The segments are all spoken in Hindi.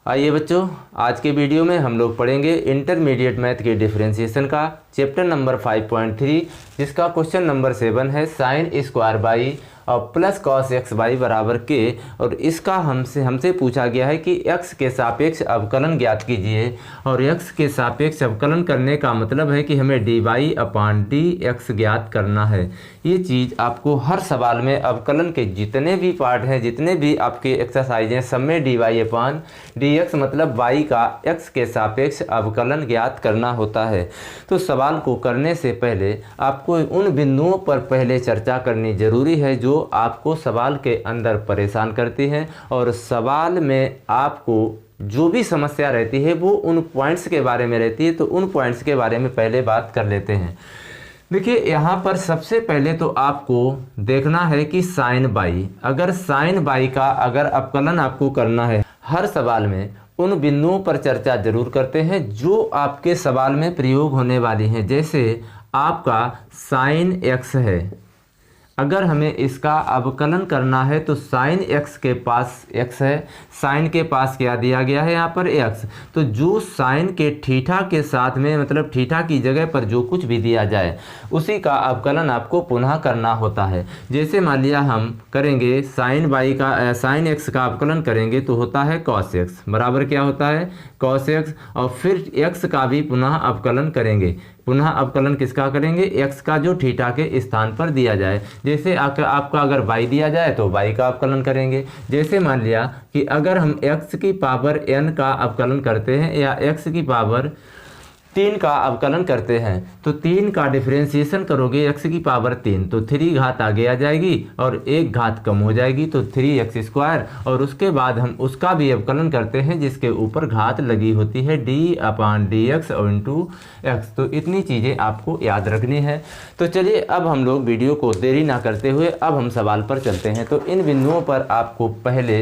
आइए बच्चों, आज के वीडियो में हम लोग पढ़ेंगे इंटरमीडिएट मैथ के डिफरेंशिएशन का चैप्टर नंबर 5.3, जिसका क्वेश्चन नंबर 7 है साइन स्क्वायर बाई और प्लस कॉस एक्स बाई बराबर के। और इसका हमसे पूछा गया है कि x के सापेक्ष अवकलन ज्ञात कीजिए। और x के सापेक्ष अवकलन करने का मतलब है कि हमें dy अपान डी एक्स ज्ञात करना है। ये चीज़ आपको हर सवाल में अवकलन के जितने भी पार्ट हैं, जितने भी आपके एक्सरसाइज हैं, सब में dy अपान डी एक्स मतलब y का x के सापेक्ष अवकलन ज्ञात करना होता है। तो सवाल को करने से पहले आपको उन बिंदुओं पर पहले चर्चा करनी ज़रूरी है जो आपको सवाल के अंदर परेशान करती हैं, और सवाल में आपको जो भी समस्या रहती है वो उन पॉइंट्स के बारे में रहती है। तो उन पॉइंट्स के बारे में पहले बात कर लेते हैं। देखिए, यहाँ पर सबसे पहले तो आपको देखना है कि साइन बाई, अगर साइन बाई का अगर अवकलन आपको करना है, हर सवाल में उन बिंदुओं पर चर्चा जरूर करते हैं जो आपके सवाल में प्रयोग होने वाली हैं। जैसे आपका साइन एक्स है, अगर हमें इसका अवकलन करना है तो साइन एक्स के पास x है, साइन के पास क्या दिया गया है यहाँ पर x। तो जो साइन के थीटा के साथ में मतलब थीटा की जगह पर जो कुछ भी दिया जाए उसी का अवकलन आपको पुनः करना होता है। जैसे मान लिया हम करेंगे साइन बाई का साइन एक्स का अवकलन करेंगे तो होता है कॉस एक्स बराबर क्या होता है कॉस एक्स, और फिर x का भी पुनः अवकलन करेंगे। पुनः अवकलन किसका करेंगे, x का जो थीटा के स्थान पर दिया जाए। जैसे आपका अगर y दिया जाए तो y का अवकलन करेंगे। जैसे मान लिया कि अगर हम x की पावर n का अवकलन करते हैं या x की पावर 3 का अवकलन करते हैं तो 3 का डिफरेंशिएशन करोगे x की पावर 3 तो 3 घात आगे आ जाएगी और 1 घात कम हो जाएगी तो 3x स्क्वायर, और उसके बाद हम उसका भी अवकलन करते हैं जिसके ऊपर घात लगी होती है d अपान डी एक्स और इंटू एक्स। तो इतनी चीज़ें आपको याद रखनी है। तो चलिए अब हम लोग वीडियो को देरी ना करते हुए अब हम सवाल पर चलते हैं। तो इन बिंदुओं पर आपको पहले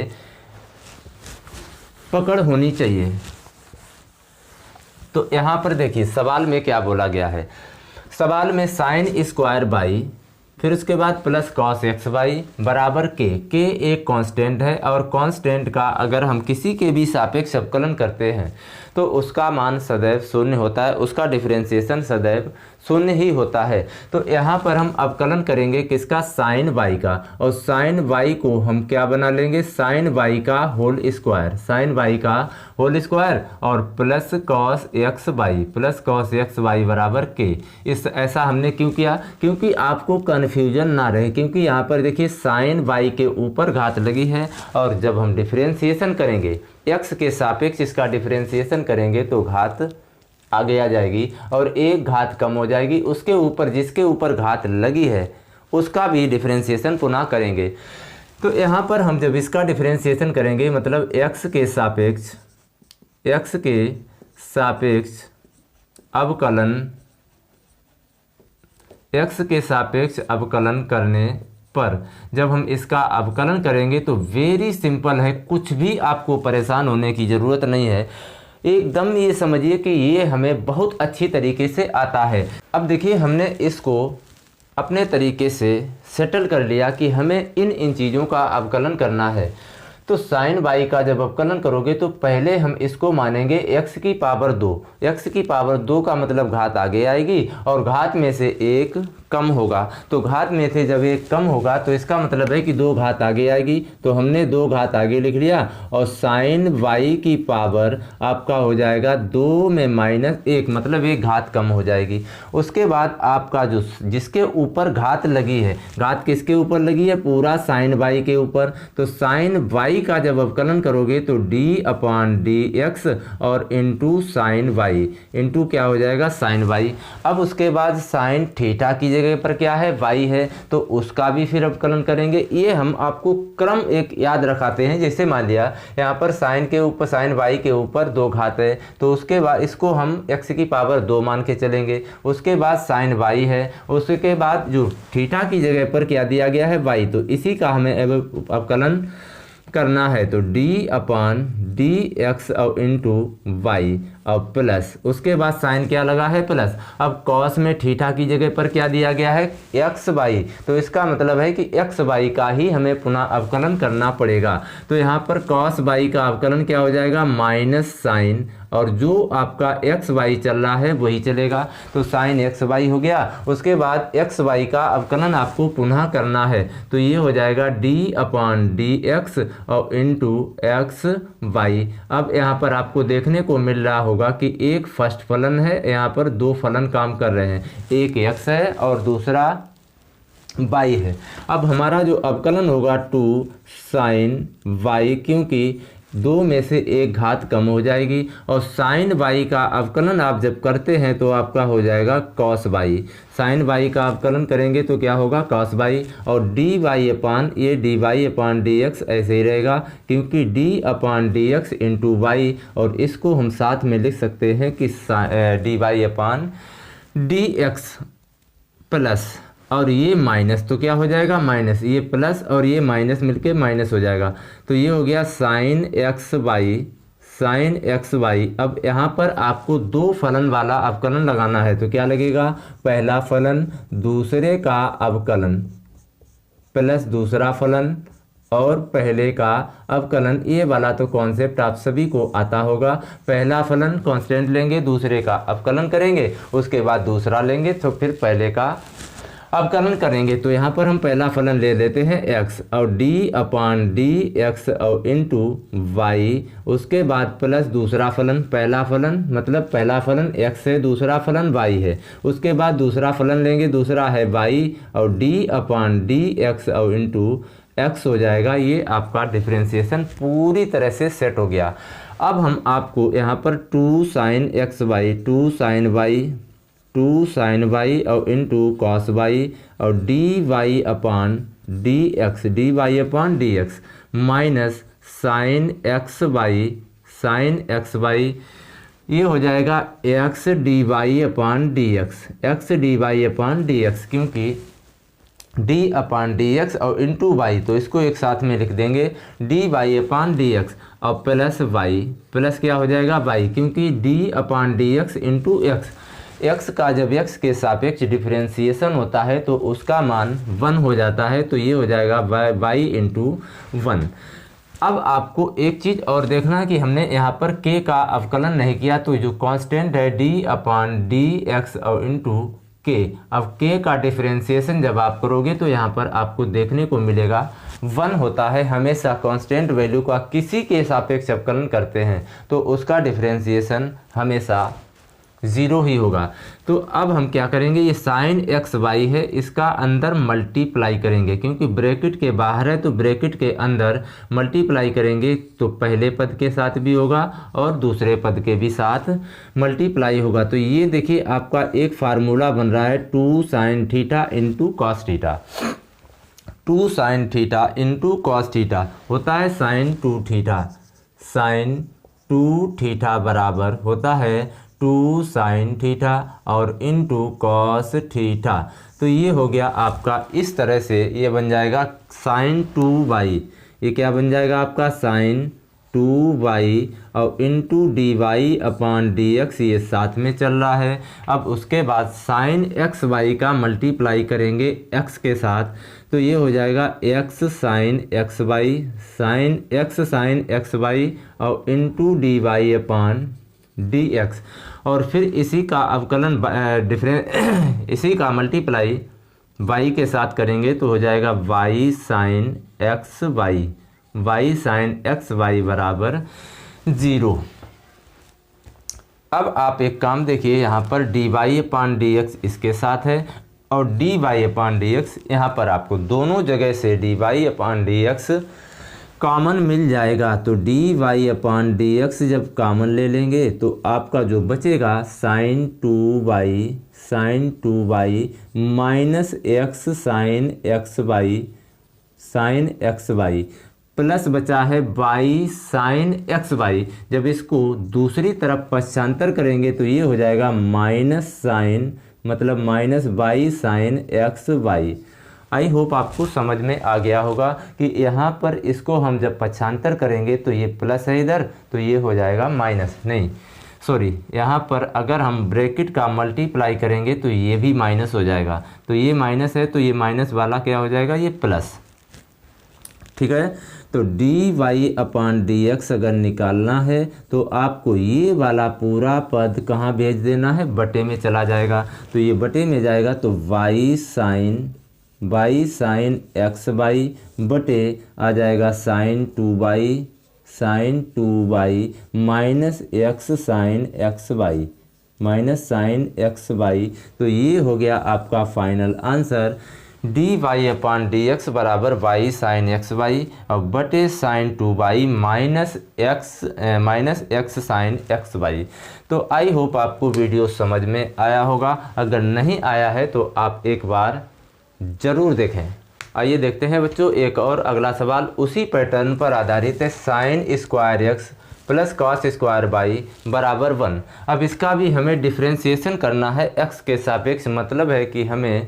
पकड़ होनी चाहिए। तो यहाँ पर देखिए सवाल में क्या बोला गया है। सवाल में साइन स्क्वायर बाई फिर उसके बाद प्लस कॉस एक्स बाई बराबर के एक कांस्टेंट है, और कांस्टेंट का अगर हम किसी के भी सापेक्ष अवकलन करते हैं तो उसका मान सदैव शून्य होता है, उसका डिफरेंशिएशन सदैव शून्य ही होता है। तो यहाँ पर हम अवकलन करेंगे किसका, साइन बाई का, और साइन बाई को हम क्या बना लेंगे, साइन बाई का होल स्क्वायर, साइन बाई का होल स्क्वायर और plus cos x by, plus cos x by बराबर के। इस ऐसा हमने क्यों किया, क्योंकि आपको कन्फ्यूजन ना रहे, क्योंकि यहाँ पर देखिए साइन बाई के ऊपर घात लगी है, और जब हम डिफरेंशिएशन करेंगे x के सापेक्ष इसका डिफरेंशिएशन करेंगे तो घात आगे आ जाएगी और 1 घात कम हो जाएगी। उसके ऊपर जिसके ऊपर घात लगी है उसका भी डिफरेंशिएशन पुनः करेंगे। तो यहाँ पर हम जब इसका डिफरेंशिएशन करेंगे मतलब x के सापेक्ष अवकलन करने पर जब हम इसका अवकलन करेंगे तो वेरी सिंपल है, कुछ भी आपको परेशान होने की ज़रूरत नहीं है। एकदम ये समझिए कि ये हमें बहुत अच्छी तरीके से आता है। अब देखिए हमने इसको अपने तरीके से सेटल कर लिया कि हमें इन चीज़ों का अवकलन करना है। तो साइन बाई का जब अवकलन करोगे तो पहले हम इसको मानेंगे x की पावर 2, x की पावर 2 का मतलब घात आगे आएगी और घात में से 1 कम होगा। तो घात में से जब 1 कम होगा तो इसका मतलब है कि 2 घात आगे आएगी, तो हमने 2 घात आगे लिख लिया, और साइन y की पावर आपका हो जाएगा 2 में -1 मतलब 1 घात कम हो जाएगी। उसके बाद आपका जो जिसके ऊपर घात लगी है, घात किसके ऊपर लगी है, पूरा साइन y के ऊपर। तो साइन y का जब अवकलन करोगे तो d अपान डी एक्स और इंटू साइन y, इंटू क्या हो जाएगा साइन y। अब उसके बाद साइन थीटा की जगह पर क्या है y है, तो उसका भी फिर अवकलन करेंगे। ये हम आपको क्रम एक याद रखाते हैं। जैसे मान लिया यहाँ पर साइन के ऊपर साइन y के ऊपर 2 घात है, तो उसके बाद इसको हम x की पावर 2 मान के चलेंगे। उसके बाद साइन y है, उसके बाद जो थीटा की जगह पर क्या दिया गया है y, तो इसी का हमें करना है। तो d अपान डी एक्स और इंटू वाई, और प्लस, उसके बाद साइन क्या लगा है प्लस। अब कॉस में थीटा की जगह पर क्या दिया गया है एक्स वाई, तो इसका मतलब है कि एक्स वाई का ही हमें पुनः अवकलन करना पड़ेगा। तो यहाँ पर कॉस वाई का अवकलन क्या हो जाएगा माइनस साइन, और जो आपका एक्स वाई चल रहा है वही चलेगा, तो साइन एक्स वाई हो गया। उसके बाद एक्स वाई का अवकलन आपको पुनः करना है, तो ये हो जाएगा डी अपान डी एक्स और इंटू एक्स वाई। अब यहाँ पर आपको देखने को मिल रहा होगा कि एक फर्स्ट फलन है, यहाँ पर दो फलन काम कर रहे हैं, एक एक्स है और दूसरा वाई है। अब हमारा जो अवकलन होगा 2 साइन वाई, क्योंकि दो में से एक घात कम हो जाएगी, और साइन वाई का अवकलन आप जब करते हैं तो आपका हो जाएगा कॉस वाई। साइन वाई का अवकलन करेंगे तो क्या होगा कॉस वाई, और डी वाई अपान ये D y upon d x ऐसे ही रहेगा, क्योंकि d upon d x into Y, और इसको हम साथ में लिख सकते हैं कि D y upon d x plus, और ये माइनस, तो क्या हो जाएगा माइनस, ये प्लस और ये माइनस मिलके माइनस हो जाएगा, तो ये हो गया sine x y, sine x y. अब यहाँ पर आपको दो फलन वाला अवकलन लगाना है, तो क्या लगेगा पहला फलन दूसरे का अवकलन प्लस दूसरा फलन और पहले का अवकलन। ये वाला तो कॉन्सेप्ट आप सभी को आता होगा, पहला फलन कांस्टेंट लेंगे, दूसरे का अवकलन करेंगे, उसके बाद दूसरा लेंगे, तो फिर पहले का अवकलन करेंगे। तो यहाँ पर हम पहला फलन ले लेते हैं x, और d अपान डी एक्स और इंटू वाई, उसके बाद प्लस दूसरा फलन, पहला फलन मतलब पहला फलन x है, दूसरा फलन y है, उसके बाद दूसरा फलन लेंगे, दूसरा है y, और d अपान डी एक्स और इंटू x हो जाएगा। ये आपका डिफ्रेंसिएशन पूरी तरह से सेट हो गया। अब हम आपको यहाँ पर 2 sine x y, 2 sine y, 2 sine y और इंटू कॉस वाई, और d y upon d x, d y upon d x minus sine x y, sine x y, ये हो जाएगा x d y upon d x, x d y upon d x, क्योंकि डी अपान डी एक्स और इंटू वाई, तो इसको एक साथ में लिख देंगे d y upon d x, और प्लस वाई, प्लस क्या हो जाएगा वाई, क्योंकि d upon d x into x, x का जब x के सापेक्ष डिफरेंशिएशन होता है तो उसका मान 1 हो जाता है, तो ये हो जाएगा y इंटू 1। अब आपको एक चीज़ और देखना है कि हमने यहाँ पर k का अवकलन नहीं किया, तो जो कांस्टेंट है d अपान डी एक्स और इंटू k, अब k का डिफरेंशिएशन जब आप करोगे तो यहाँ पर आपको देखने को मिलेगा 1 होता है। हमेशा कांस्टेंट वैल्यू का किसी के सापेक्ष अवकलन करते हैं तो उसका डिफरेंशिएशन हमेशा 0 ही होगा। तो अब हम क्या करेंगे, ये साइन एक्स वाई है, इसका अंदर मल्टीप्लाई करेंगे, क्योंकि ब्रैकेट के बाहर है तो ब्रैकेट के अंदर मल्टीप्लाई करेंगे, तो पहले पद के साथ भी होगा और दूसरे पद के भी साथ मल्टीप्लाई होगा। तो ये देखिए आपका एक फार्मूला बन रहा है 2 sine theta into cos theta, 2 sine theta into cos theta होता है साइन 2 थीटा, साइन 2 थीटा बराबर होता है 2 साइन थीटा और इंटू कॉस थीटा। तो ये हो गया आपका, इस तरह से ये बन जाएगा साइन 2 वाई, ये क्या बन जाएगा आपका साइन 2 वाई और into d y upon d x, ये साथ में चल रहा है। अब उसके बाद साइन एक्स वाई का मल्टीप्लाई करेंगे एक्स के साथ, तो ये हो जाएगा x sine x y, sine x y और into d y upon d x, और फिर इसी का अवकलन इसी का मल्टीप्लाई y के साथ करेंगे तो हो जाएगा y sine x y, y sine x y बराबर 0। अब आप एक काम देखिए, यहाँ पर d y upon d x इसके साथ है और d y upon d x, यहाँ पर आपको दोनों जगह से d y upon d x common मिल जाएगा। तो d y upon d x जब कॉमन ले लेंगे तो आपका जो बचेगा sine 2 y minus x sine x Y plus बचा है y साइन एक्स वाई। जब इसको दूसरी तरफ पक्षांतर करेंगे तो ये हो जाएगा माइनस साइन, मतलब minus y sine x y. I hope आपको समझ में आ गया होगा कि यहाँ पर इसको हम जब पक्षांतर करेंगे तो ये प्लस है इधर, तो ये हो जाएगा माइनस, नहीं सॉरी, यहाँ पर अगर हम ब्रैकेट का मल्टीप्लाई करेंगे तो ये भी माइनस हो जाएगा, तो ये माइनस है तो ये माइनस वाला क्या हो जाएगा, ये प्लस। ठीक है, तो d y upon d x अगर निकालना है तो आपको ये वाला पूरा पद कहाँ भेज देना है, बटे में चला जाएगा। तो ये बटे में जाएगा तो वाई साइन एक्स बाई बटे आ जाएगा sine 2 y minus x sine x y. तो ये हो गया आपका final answer, d y upon d x बराबर वाई साइन एक्स बाई और बटे sine 2 y minus x sine x y. तो आई होप आपको वीडियो समझ में आया होगा, अगर नहीं आया है तो आप एक बार ज़रूर देखें। आइए देखते हैं बच्चों एक और अगला सवाल उसी पैटर्न पर आधारित है, sine square x plus cos square by बराबर 1। अब इसका भी हमें डिफ्रेंशिएशन करना है एक्स के सापेक्ष, मतलब है कि हमें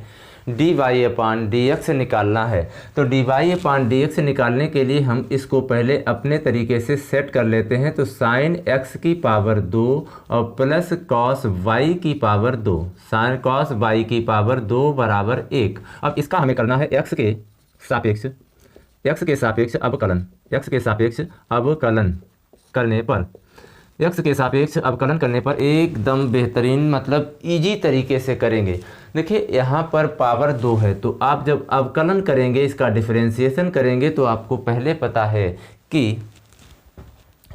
D y upon d x निकालना है। तो d y upon d x निकालने के लिए हम इसको पहले अपने तरीके से सेट कर लेते हैं। तो साइन एक्स की पावर 2 और प्लस कॉस वाई की पावर 2, साइन कॉस वाई की पावर 2 बराबर 1। अब इसका हमें करना है एक्स के सापेक्ष अवकलन करने पर एकदम बेहतरीन मतलब इजी तरीके से करेंगे। देखिए यहाँ पर पावर 2 है, तो आप जब अवकलन करेंगे, इसका डिफरेंशिएशन करेंगे, तो आपको पहले पता है कि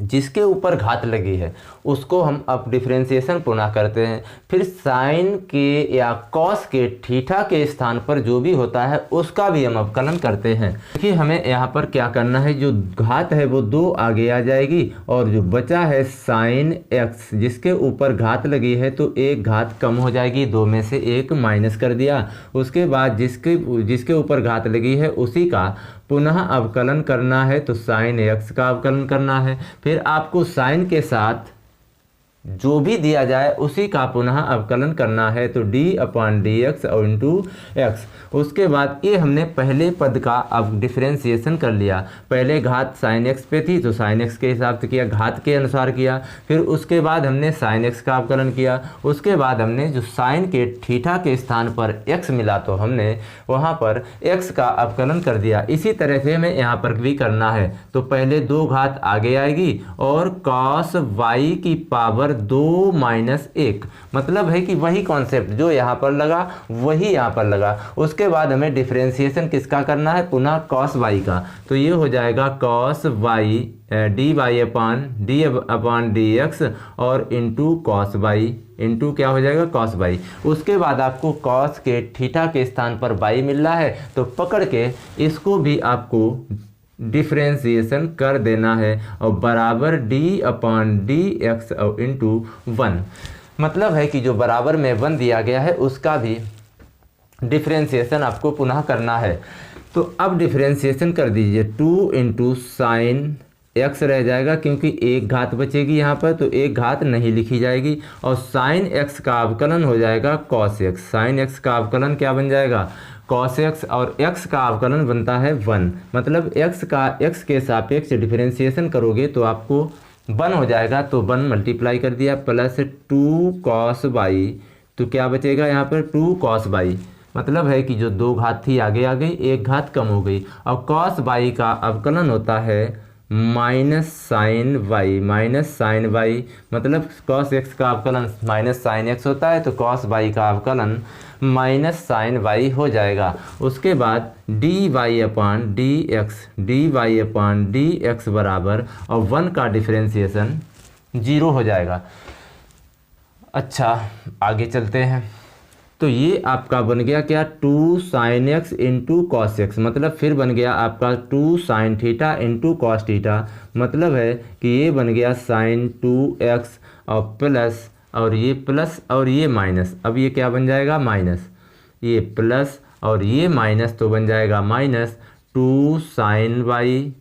जिसके ऊपर घात लगी है उसको हम अब डिफरेंशिएशन पुनः करते हैं। फिर साइन के या कॉस के थीटा के स्थान पर जो भी होता है उसका भी हम अवकलन करते हैं। देखिए हमें यहाँ पर क्या करना है, जो घात है वो 2 आगे आ जाएगी और जो बचा है साइन एक्स जिसके ऊपर घात लगी है तो एक घात कम हो जाएगी, 2 में से 1 माइनस कर दिया। उसके बाद जिसके ऊपर घात लगी है उसी का पुनः अवकलन करना है, तो साइन एक्स का अवकलन करना है। फिर आपको साइन के साथ जो भी दिया जाए उसी का पुनः अवकलन करना है, तो डी अपान डी एक्स और इंटू एक्स। उसके बाद ये हमने पहले पद का अब डिफरेंशिएशन कर लिया। पहले घात साइन एक्स पे थी तो साइन एक्स के हिसाब से किया, घात के अनुसार किया। फिर उसके बाद हमने साइन एक्स का अवकलन किया। उसके बाद हमने जो साइन के थीटा के स्थान पर एक्स मिला तो हमने वहाँ पर एक्स का अवकलन कर दिया। इसी तरह से हमें यहाँ पर भी करना है। तो पहले 2 घात आगे आएगी और कॉस वाई की पावर 2 माइनस 1, मतलब है कि वही कॉन्सेप्ट जो यहाँ पर लगा वही यहाँ पर लगा। उसके बाद हमें डिफरेंशिएशन किसका करना है, पुनः कॉस वाई का। तो ये हो जाएगा cos Y D y upon d x और इंटू कॉस वाई, इंटू क्या हो जाएगा कॉस वाई। उसके बाद आपको कॉस के थीटा के स्थान पर वाई मिल रहा है, तो पकड़ के इसको भी आपको डिफरेंशिएशन कर देना है और बराबर डी अपान डी एक्स और इंटू 1, मतलब है कि जो बराबर में 1 दिया गया है उसका भी डिफरेंशिएशन आपको पुनः करना है। तो अब डिफरेंशिएशन कर दीजिए, 2 इंटू साइन एक्स रह जाएगा क्योंकि एक घात बचेगी यहाँ पर, तो एक घात नहीं लिखी जाएगी। और साइन एक्स का अवकलन हो जाएगा कॉस एक्स, साइन एक्स का अवकलन क्या बन जाएगा कॉस एक्स, और x का अवकलन बनता है 1, मतलब x का x के सापेक्ष डिफरेंशिएशन करोगे तो आपको 1 हो जाएगा। तो 1 मल्टीप्लाई कर दिया प्लस 2 कॉस बाई, तो क्या बचेगा यहाँ पर 2 कॉस बाई, मतलब है कि जो 2 घात थी आगे आ गई, एक घात कम हो गई। और कॉस बाई का अवकलन होता है माइनस साइन वाई, मतलब कॉस एक्स का अवकलन माइनस साइन एक्स होता है, तो कॉस वाई का अवकलन माइनस साइन वाई हो जाएगा। उसके बाद D y upon d x बराबर और 1 का डिफरेंशिएशन 0 हो जाएगा। अच्छा आगे चलते हैं। तो ये आपका बन गया क्या 2 sine x into cos x, मतलब फिर बन गया आपका 2 sine theta into cos theta, मतलब है कि ये बन गया साइन 2x और प्लस और ये प्लस और ये माइनस। अब ये क्या बन जाएगा माइनस, ये प्लस और ये माइनस तो बन जाएगा माइनस 2 साइन वाई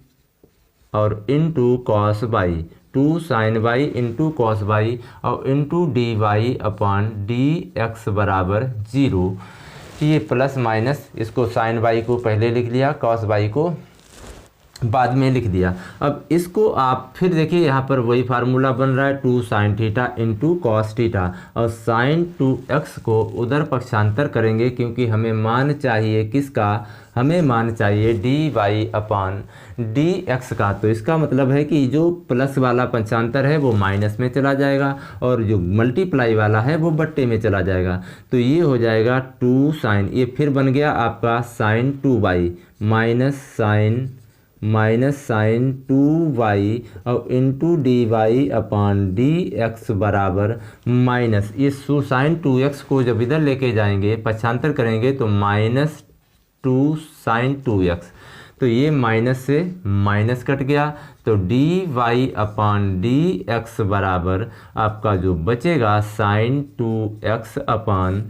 और into cos y, 2 sine y into cos y और into d y upon d x बराबर 0। ये प्लस माइनस, इसको साइन वाई को पहले लिख लिया, कॉस वाई को बाद में लिख दिया। अब इसको आप फिर देखिए यहाँ पर वही फार्मूला बन रहा है 2 sin theta into cos theta, और sin 2x को उधर पक्षांतर करेंगे क्योंकि हमें मान चाहिए किसका, हमें मान चाहिए dy अपान dx का। तो इसका मतलब है कि जो प्लस वाला पक्षांतर है वो माइनस में चला जाएगा और जो मल्टीप्लाई वाला है वो बट्टे में चला जाएगा। तो ये हो जाएगा 2 sin, ये फिर बन गया आपका sin 2y minus sign 2y और into d y upon d x बराबर माइनस, ये साइन 2x को जब इधर लेके जाएंगे पक्षांतर करेंगे तो माइनस 2 sin 2x, तो ये माइनस से माइनस कट गया, तो d y upon d x बराबर आपका जो बचेगा साइन 2x अपान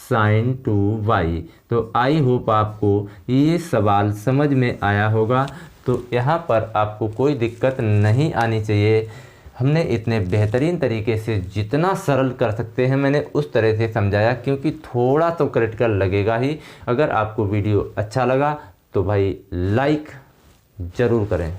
साइन 2y। तो आई होप आपको ये सवाल समझ में आया होगा। तो यहाँ पर आपको कोई दिक्कत नहीं आनी चाहिए। हमने इतने बेहतरीन तरीके से जितना सरल कर सकते हैं मैंने उस तरह से समझाया, क्योंकि थोड़ा तो क्रिटिकल लगेगा ही। अगर आपको वीडियो अच्छा लगा तो भाई लाइक ज़रूर करें।